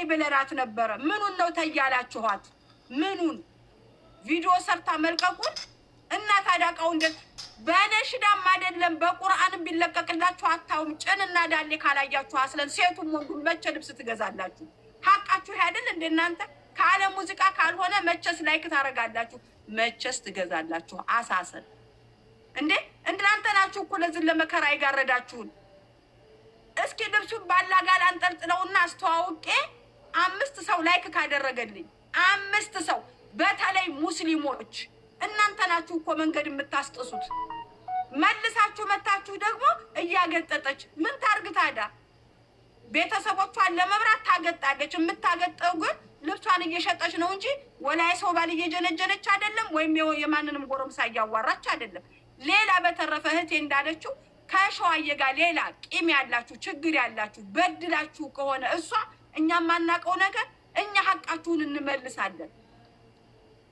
ብለናት ነበረ። ምኑን ነው ተያላችኋት? ምኑን ቪዲዮ ሰርታ መልቀቁን እና ታዳቃው እንደ በነሽዳም አይደለም በቁርአንም ቢለቀቅላችሁ አታውም። ጭንና ዳሌ ካላያችሁ አስለን ሴቱም ወንዱም መቼ ልብስ ትገዛላችሁ? ሀቃችሁ አይደል እንደ እናንተ ካለ ሙዚቃ ካልሆነ መቼስ ላይክ ታረጋላችሁ? መቼስ ትገዛላችሁ? አሳሰን እንዴ እናንተ ናችሁ እኮ ለዚህ ለመከራ ይጋረዳችሁን። እስኪ ልብሱን ባላጋል አንጠልጥለውና አስተዋውቄ 5 ሰው ላይክ ካደረገልኝ 5 ሰው በተለይ ሙስሊሞች እናንተ ናችሁ እኮ መንገድ የምታስጥሱት። መልሳችሁ መታችሁ ደግሞ እያገጠጠች ምን ታርግ ታዲያ? ቤተሰቦቿን ለመብራት ታገጣለች። የምታገጠው ግን ልብሷን እየሸጠች ነው እንጂ ወላይ ሰው ባል እየጀነጀነች አይደለም፣ ወይም የማንንም ጎረምሳ እያዋራች አይደለም። ሌላ በተረፈ እህቴ እንዳለችው ከሸዋዬ ጋር ሌላ ቂም ያላችሁ ችግር ያላችሁ በድላችሁ ከሆነ እሷ እኛ ማናቀው ነገር እኛ ሐቃችሁን እንመልሳለን።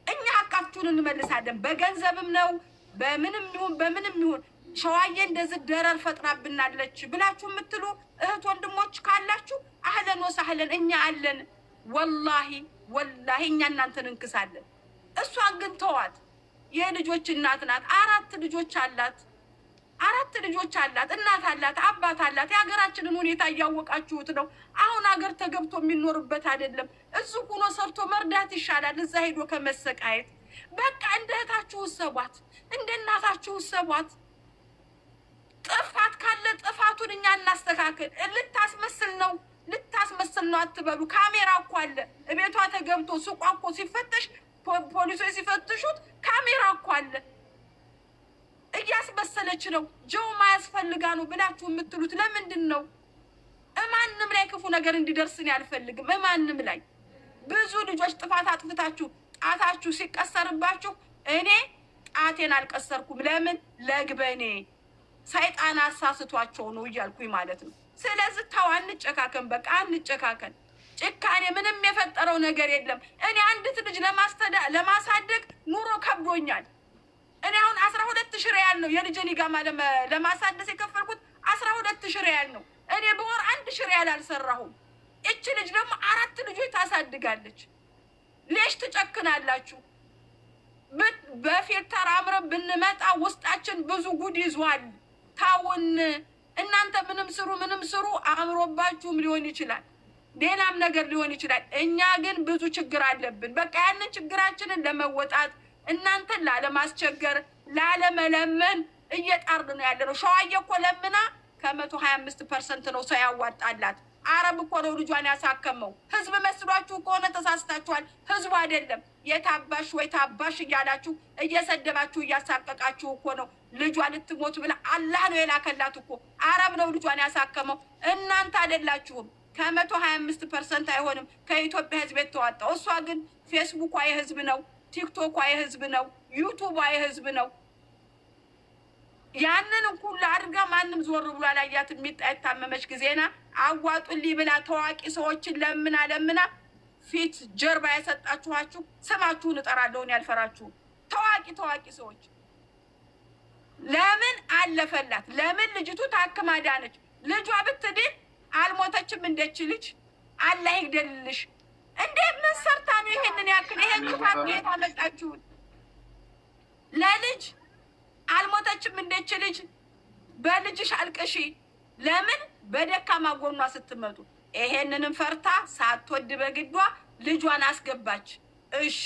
እኛ ሐቃችሁን እንመልሳለን። በገንዘብም ነው በምንም ይሁን ሸዋዬ እንደዚህ ደረር ፈጥራብናለች ብላችሁ የምትሉ እህት ወንድሞች ካላችሁ አህለን ወሰህለን እኛ አለን። ወላሂ እኛ እናንተን እንክሳለን። እሷን ግን ተዋት። የልጆች እናት ናት። 4 ልጆች አላት። 4 ልጆች አላት። እናት አላት፣ አባት አላት። የሀገራችንን ሁኔታ እያወቃችሁት ነው። አሁን ሀገር ተገብቶ የሚኖርበት አይደለም። እሱ ሆኖ ሰርቶ መርዳት ይሻላል እዛ ሄዶ ከመሰቃየት። በቃ እንደ እህታችሁ ሰቧት፣ እንደ እናታችሁ ሰቧት። ጥፋት ካለ ጥፋቱን እኛ እናስተካክል። ልታስመስል ነው አትበሉ። ካሜራ እኮ አለ እቤቷ ተገብቶ ሱቋ እኮ ሲፈተሽ ፖሊሶች ሲፈትሹት ካሜራ እኮ አለ። እያስመሰለች ነው ጆው ማያስፈልጋ ነው ብላችሁ የምትሉት ለምንድን ነው? እማንም ላይ ክፉ ነገር እንዲደርስን ያልፈልግም። እማንም ላይ ብዙ ልጆች ጥፋት አጥፍታችሁ ጣታችሁ ሲቀሰርባችሁ እኔ ጣቴን አልቀሰርኩም። ለምን ለግበኔ ሰይጣን አሳስቷቸው ነው እያልኩኝ ማለት ነው። ስለዚህ ተው፣ አንጨካከን፣ በቃ አንጨካከን። ጭካኔ ምንም የፈጠረው ነገር የለም። እኔ አንዲት ልጅ ለማሳደግ ኑሮ ከብዶኛል። እኔ አሁን 12,000 ሪያል ነው የልጄን ኢቃማ ለማሳደስ የከፈልኩት 12,000 ሪያል ነው። እኔ በወር 1,000 ሪያል አልሰራሁም። እቺ ልጅ ደግሞ 4 ልጆች ታሳድጋለች። ሌሽ ትጨክናላችሁ? በፊልተር አምረን ብንመጣ ውስጣችን ብዙ ጉድ ይዟል። ታውን እናንተ ምንም ስሩ አምሮባችሁም ሊሆን ይችላል፣ ሌላም ነገር ሊሆን ይችላል። እኛ ግን ብዙ ችግር አለብን። በቃ ያንን ችግራችንን ለመወጣት እናንተን ላለማስቸገር ላለመለመን እየጣርን ነው ያለነው። ሸዋዬ እኮ ለምና ከ125% ነው ሰው ያዋጣላት። አረብ እኮ ነው ልጇን ያሳከመው። ህዝብ መስሏችሁ ከሆነ ተሳስታችኋል። ህዝቡ አይደለም። የታባሽ ወይ ታባሽ እያላችሁ እየሰደባችሁ እያሳቀቃችሁ እኮ ነው ልጇ ልትሞት ብላ አላህ ነው የላከላት እኮ። አረብ ነው ልጇን ያሳከመው፣ እናንተ አይደላችሁም። ከ125% አይሆንም ከኢትዮጵያ ህዝብ የተዋጣው። እሷ ግን ፌስቡኳ የህዝብ ነው፣ ቲክቶኳ የህዝብ ነው፣ ዩቱቧ የህዝብ ነው። ያንን ሁሉ አድርጋ ማንም ዞር ብሎ አላያት። የታመመች ጊዜና አዋጡልኝ ብላ ታዋቂ ሰዎችን ለምና ፊት ጀርባ ያሰጣችኋችሁ ስማችሁን እጠራለሁ ያልፈራችሁ ታዋቂ ሰዎች ለምን አለፈላት? ለምን ልጅቱ ታክማ ዳነች? ልጇ ብትድን አልሞተችም። እንደች ልጅ አላህ ይግደልልሽ። እንዴ ምን ሰርታ ነው ይሄንን ያክል? ይሄን ክፋት ጌታ መጣችሁት። ለልጅ አልሞተችም። እንደች ልጅ በልጅሽ አልቀሺ። ለምን በደካማ ጎኗ ስትመጡ ይሄንንም ፈርታ ሳትወድ በግዷ ልጇን አስገባች። እሺ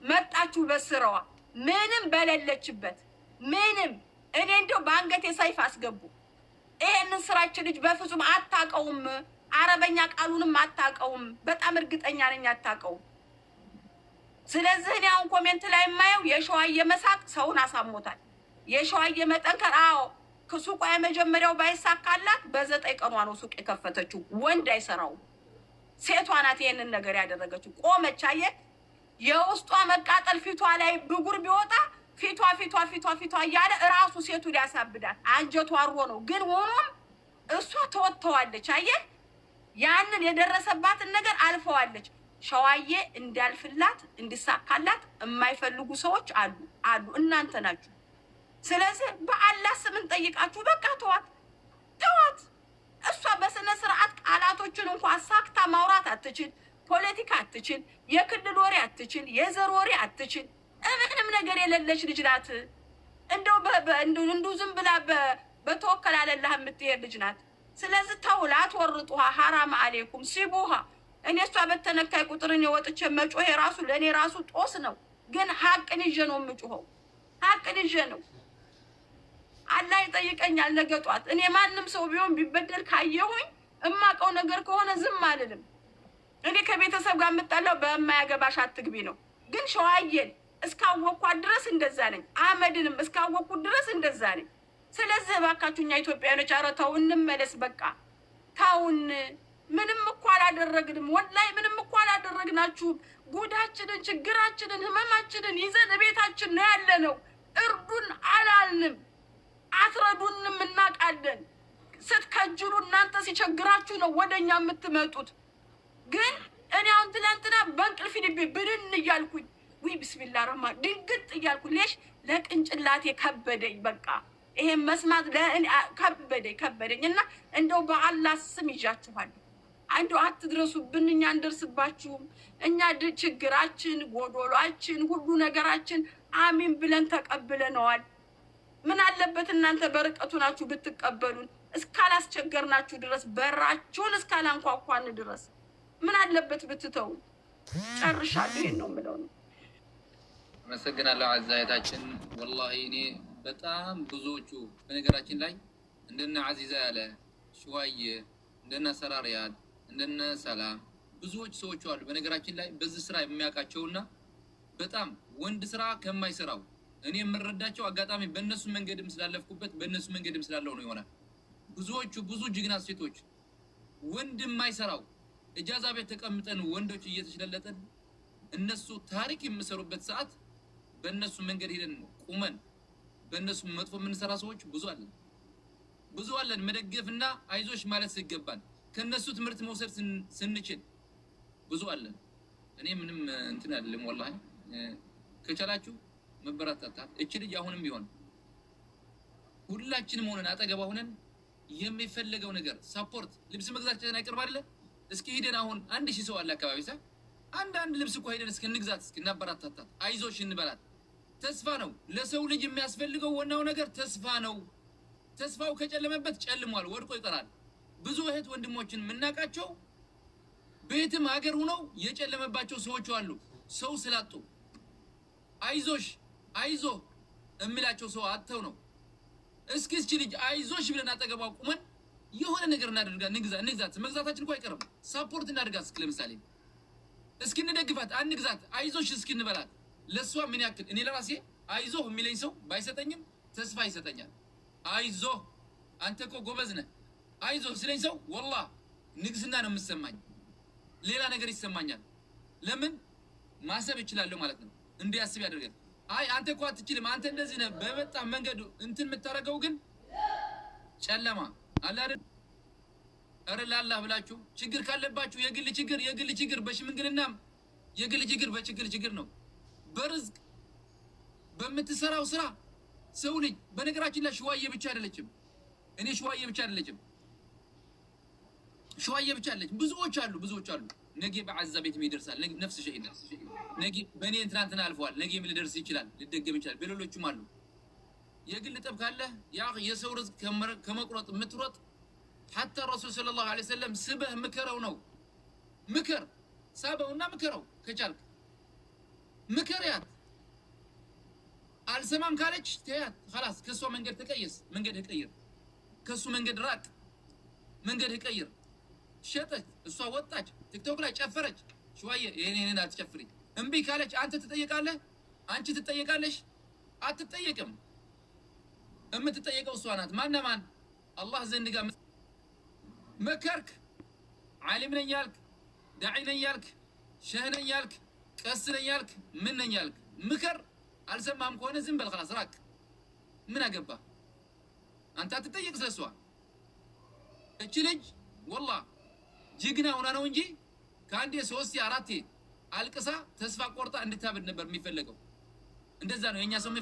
መጣችሁ በስራዋ ምንም በሌለችበት ምንም። እኔ እንደው በአንገቴ ሰይፍ አስገቡ። ይሄንን ስራችን ልጅ በፍጹም አታውቀውም። አረበኛ ቃሉንም አታውቀውም። በጣም እርግጠኛ ነኝ አታውቀውም። ስለዚህ እኔ አሁን ኮሜንት ላይ የማየው የሸዋዬ መሳቅ ሰውን አሳሞታል። የሸዋዬ መጠንከር አዎ ከሱቋ የመጀመሪያው ባይሳካላት በ9 ቀኗ ነው ሱቅ የከፈተችው። ወንድ አይሰራውም። ሴቷ ናት ይሄንን ነገር ያደረገችው። ቆመች። አየህ የውስጧ መቃጠል ፊቷ ላይ ብጉር ቢወጣ ፊቷ እያለ እራሱ ሴቱ ሊያሳብዳል። አንጀቷ አርሮ ነው። ግን ሆኖም እሷ ተወጥተዋለች። አየህ ያንን የደረሰባትን ነገር አልፈዋለች። ሸዋዬ እንዳልፍላት እንዲሳካላት የማይፈልጉ ሰዎች አሉ። እናንተ ናችሁ። ስለዚህ በአላህ ስም እንጠይቃችሁ። በቃ ተዋት። እሷ በስነ ስርዓት ቃላቶችን እንኳን ሳክታ ማውራት አትችል፣ ፖለቲካ አትችል፣ የክልል ወሬ አትችል፣ የዘር ወሬ አትችል። ምንም ነገር የሌለች ልጅ ናት። እንደው ዝም ብላ በተወከል አለላህ የምትሄድ ልጅ ናት። ስለዚህ ተውላ አትወርጡሃ። ሐራም አለይኩም ሲቡሃ። እኔ እሷ በተነካይ ቁጥር እኔ ወጥቼ መጮሄ ራሱ ለእኔ ራሱ ጦስ ነው። ግን ሀቅን ይዤ ነው የምጮኸው። ሀቅን ይዤ ነው። አላህ ይጠይቀኛል ነገ ጧት። እኔ ማንም ሰው ቢሆን ቢበደል ካየሁኝ እማቀው ነገር ከሆነ ዝም አልልም። እኔ ከቤተሰብ ጋር የምጣለው በማያገባሽ አትግቢ ነው። ግን ሸዋዬን እስካወቅኳት ድረስ እንደዛ ነኝ። አህመድንም እስካወቅኩት ድረስ እንደዛ ነኝ። ስለዚህ እባካችሁ እኛ ኢትዮጵያውያኖች ኧረ ተው እንመለስ። በቃ ተውን። ምንም እኮ አላደረግንም። ወላሂ ምንም እኮ አላደረግናችሁም። ጉዳችንን፣ ችግራችንን፣ ህመማችንን ይዘን ቤታችን ነው ያለነው። እርዱን አላልንም። አትረዱንም እናውቃለን። ስትከጅሩ እናንተ ሲቸግራችሁ ነው ወደኛ የምትመጡት። ግን እኔ አሁን ትናንትና በእንቅልፍ ልቤ ብንን እያልኩኝ ወይ ብስሚላ ረህማን ድንግጥ እያልኩኝ ለቅንጭላቴ ከበደኝ። በቃ ይሄን መስማት ከበደኝ እና እንደው በአላህ ስም ይዣችኋል። እንደው አትድረሱብን፣ እኛ እንደርስባችሁም። እኛ ችግራችን፣ ጎዶሏችን፣ ሁሉ ነገራችን አሚን ብለን ተቀብለነዋል። ምን አለበት እናንተ በርቀቱ ናችሁ ብትቀበሉን፣ እስካላስቸገርናችሁ ድረስ በራችሁን እስካላንኳኳን ድረስ ምን አለበት ብትተው። ጨርሻለሁ። ይሄን ነው የምለው ነው። አመሰግናለሁ አዛይታችን። ወላሂ እኔ በጣም ብዙዎቹ በነገራችን ላይ እንደነ አዚዛ ያለ ሸዋዬ፣ እንደነ ሰራሪያድ፣ እንደነ ሰላም ብዙዎች ሰዎች አሉ በነገራችን ላይ በዚህ ስራ የሚያውቃቸውና በጣም ወንድ ስራ ከማይሰራው እኔ የምረዳቸው አጋጣሚ በእነሱ መንገድም ስላለፍኩበት በእነሱ መንገድም ስላለው ነው ይሆናል። ብዙዎቹ ብዙ ጅግና ሴቶች ወንድ የማይሰራው እጃዛ ቤት ተቀምጠን ወንዶች እየተሽለለጠን እነሱ ታሪክ የሚሰሩበት ሰዓት በእነሱ መንገድ ሄደን ቁመን በእነሱ መጥፎ የምንሰራ ሰዎች ብዙ አለን። መደገፍና አይዞሽ ማለት ሲገባን ከነሱ ትምህርት መውሰድ ስንችል ብዙ አለን። እኔ ምንም እንትን አይደለም ወላሂ። ከቻላችሁ መበረታታት እቺ ልጅ አሁንም ቢሆን ሁላችንም ሆነን አጠገባ ሆነን የሚፈልገው ነገር ሰፖርት ልብስ መግዛታችን አይቀርም አይደለ? እስኪ ሄደን አሁን 1000 ሰው አለ አካባቢ ሰ አንድ ልብስ እኮ ሄደን እስኪ እንግዛት፣ እስኪ እናበረታታት፣ አይዞሽ እንበላት። ተስፋ ነው ለሰው ልጅ የሚያስፈልገው። ዋናው ነገር ተስፋ ነው። ተስፋው ከጨለመበት ጨልሟል፣ ወድቆ ይቀራል። ብዙ እህት ወንድሞችን የምናውቃቸው ቤትም ሀገር ሆነው የጨለመባቸው ሰዎች አሉ። ሰው ስላጡ አይዞሽ አይዞ እምላቸው ሰው አጥተው ነው። እስኪ ልጅ አይዞሽ ብለን አጠገቧ ቁመን የሆነ ነገር እናደርጋ፣ እንግዛት። መግዛታችን እኮ አይቀርም። ሰፖርት እናደርጋት። እስኪ ለምሳሌ እስኪ እንደግፋት፣ አንግዛት፣ አይዞሽ እስኪ እንበላት። ለሷ ምን ያክል እኔ ለራሴ አይዞ የሚለኝ ሰው ባይሰጠኝም ተስፋ ይሰጠኛል። አይዞ አንተ እኮ ጎበዝ ነህ አይዞ ስለኝ ሰው ወላሂ ንግስና ነው የምሰማኝ፣ ሌላ ነገር ይሰማኛል። ለምን ማሰብ እችላለሁ ማለት ነው። እንዲያስብ ያደርጋል። አይ አንተ እኮ አትችልም፣ አንተ እንደዚህ ነህ በመጣ መንገዱ እንትን የምታረገው ግን ጨለማ አለ አይደል? ኧረ ለአላህ ብላችሁ ችግር ካለባችሁ የግል ችግር በሽምግልናም የግል ችግር ችግር ነው። በርዝቅ በምትሰራው ስራ ሰው ልጅ በነገራችን ላይ ሸዋዬ ብቻ አይደለችም። እኔ ሸዋዬ ብቻ አይደለችም፣ ብዙዎች አሉ። ነገ በአዛ ቤት ይደርሳል። ነገ ነፍስ ሸሂድ ነገ በእኔ ትናንትና አልፈዋል። ነገ ምን ሊደርስ ይችላል፣ ሊደገም ይችላል። በሌሎችም አሉ። የግል ጠብ ካለ የሰው ርዝቅ ከመቁረጥ የምትሮጥ ሐታ ረሱል ሰለላሁ ዐለይሂ ወሰለም ስበህ ምከረው ነው። ምከር ሳበውና ምከረው ከቻልክ ምከሪያት። አልሰማም ካለች ተያት خلاص። ከሷ መንገድ ተቀየስ፣ መንገድ ቀይር። ከሱ መንገድ ራቅ፣ መንገድ ቀይር። ሸጠች፣ እሷ ወጣች፣ ቲክቶክ ላይ ጨፈረች። ሸዋዬ የኔን አትጨፍሪ። እምቢ ካለች አንተ ትጠየቃለህ፣ አንቺ ትጠየቃለሽ። አትጠየቅም። የምትጠየቀው እሷ ናት። ማን አላህ ዘንድ ጋር መከርክ፣ ዓሊም ነኝ ያልክ፣ ዳዒ ነኝ ያልክ፣ ሸህ ነኝ ያልክ፣ ቀስ ነኝ ያልክ፣ ምን ነኝ ያልክ ምከር። አልሰማም ከሆነ ዝም በል خلاص ራቅ። ምን አገባ አንተ አትጠየቅ ስለሷ። እቺ ልጅ ወላሂ ጅግና ሆና ነው እንጂ ከአንዴ 3 4 አልቅሳ ተስፋ ቆርጣ እንድታብድ ነበር የሚፈልገው። እንደዛ ነው የኛ ሰው